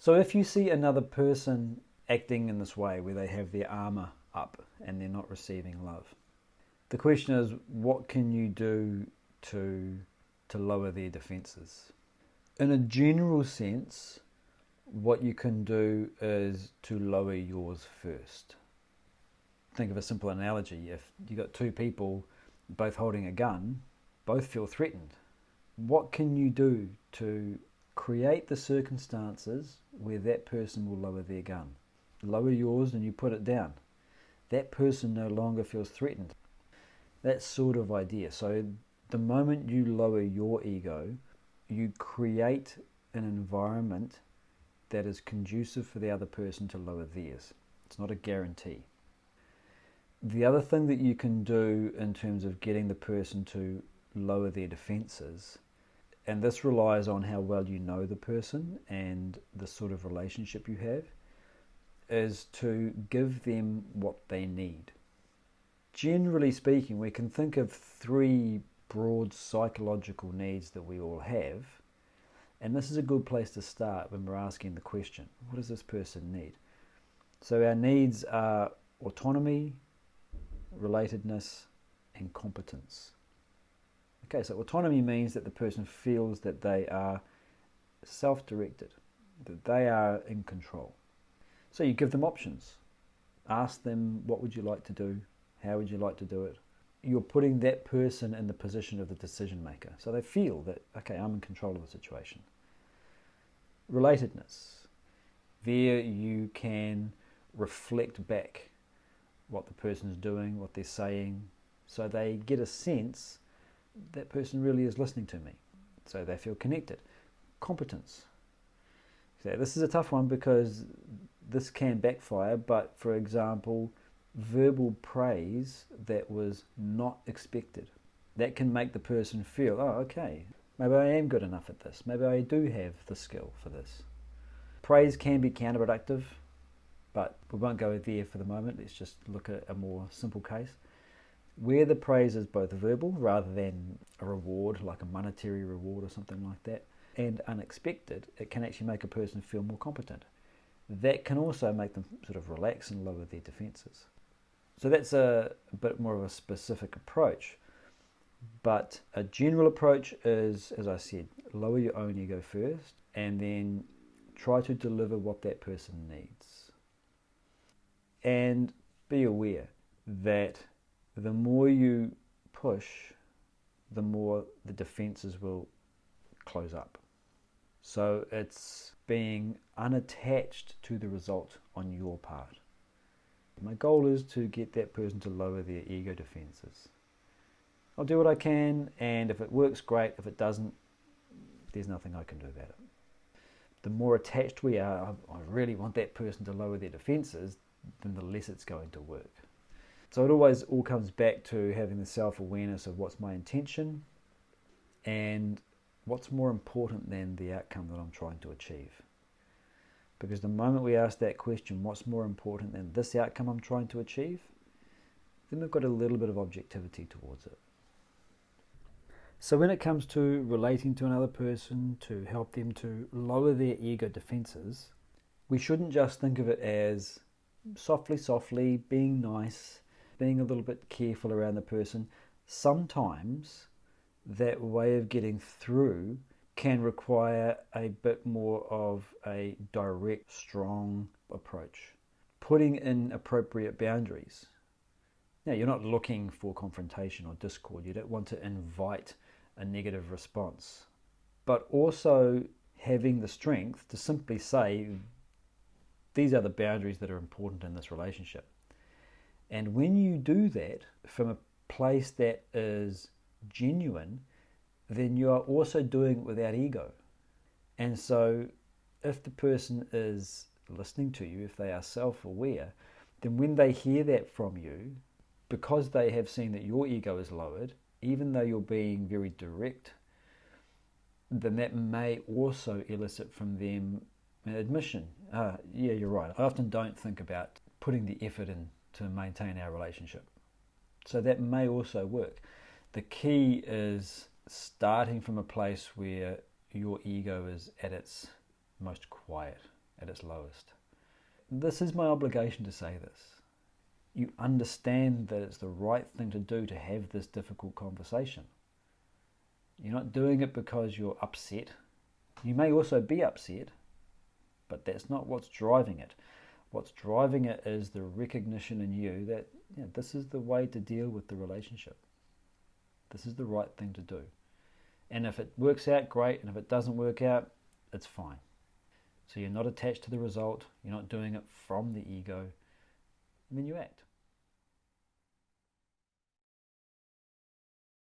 So if you see another person acting in this way where they have their armour up and they're not receiving love, the question is, what can you do to lower their defences? In a general sense, what you can do is to lower yours first. Think of a simple analogy. If you've got two people both holding a gun, both feel threatened. What can you do to create the circumstances where that person will lower their gun? Lower yours and you put it down. That person no longer feels threatened. That sort of idea. So the moment you lower your ego, you create an environment that is conducive for the other person to lower theirs. It's not a guarantee. The other thing that you can do in terms of getting the person to lower their defenses, and this relies on how well you know the person and the sort of relationship you have, is to give them what they need. Generally speaking, we can think of three broad psychological needs that we all have, and this is a good place to start when we're asking the question, what does this person need? So our needs are autonomy, relatedness, and competence. Okay, so autonomy means that the person feels that they are self-directed, that they are in control. So you give them options. Ask them, what would you like to do? How would you like to do it? You're putting that person in the position of the decision maker. So they feel that, okay, I'm in control of the situation. Relatedness. There you can reflect back what the person's doing, what they're saying, so they get a sense that person really is listening to me. So they feel connected. Competence. So this is a tough one because this can backfire, but for example, verbal praise that was not expected. That can make the person feel, oh, okay, maybe I am good enough at this. Maybe I do have the skill for this. Praise can be counterproductive, but we won't go there for the moment. Let's just look at a more simple case. Where the praise is both verbal rather than a reward, like a monetary reward or something like that, and unexpected, it can actually make a person feel more competent. That can also make them sort of relax and lower their defences. So that's a bit more of a specific approach. But a general approach is, as I said, lower your own ego first and then try to deliver what that person needs. And be aware that the more you push, the more the defences will close up. So it's being unattached to the result on your part. My goal is to get that person to lower their ego defences. I'll do what I can, and if it works, great. If it doesn't, there's nothing I can do about it. The more attached we are, I really want that person to lower their defences, then the less it's going to work. So it always all comes back to having the self-awareness of what's my intention and what's more important than the outcome that I'm trying to achieve. Because the moment we ask that question, what's more important than this outcome I'm trying to achieve, then we've got a little bit of objectivity towards it. So when it comes to relating to another person to help them to lower their ego defenses, we shouldn't just think of it as softly, being nice, being a little bit careful around the person. Sometimes that way of getting through can require a bit more of a direct, strong approach. Putting in appropriate boundaries. Now, you're not looking for confrontation or discord. You don't want to invite a negative response. But also having the strength to simply say, these are the boundaries that are important in this relationship. And when you do that from a place that is genuine, then you are also doing it without ego. And so if the person is listening to you, if they are self-aware, then when they hear that from you, because they have seen that your ego is lowered, even though you're being very direct, then that may also elicit from them an admission. Yeah, you're right. I often don't think about putting the effort in to maintain our relationship. So that may also work. The key is starting from a place where your ego is at its most quiet. at its lowest. This is my obligation to say this. You understand that it's the right thing to do to have this difficult conversation. You're not doing it because you're upset. You may also be upset, but that's not what's driving it. What's driving it is the recognition in you that this is the way to deal with the relationship. This is the right thing to do. And if it works out, great. And if it doesn't work out, it's fine. So you're not attached to the result. You're not doing it from the ego. And then you act.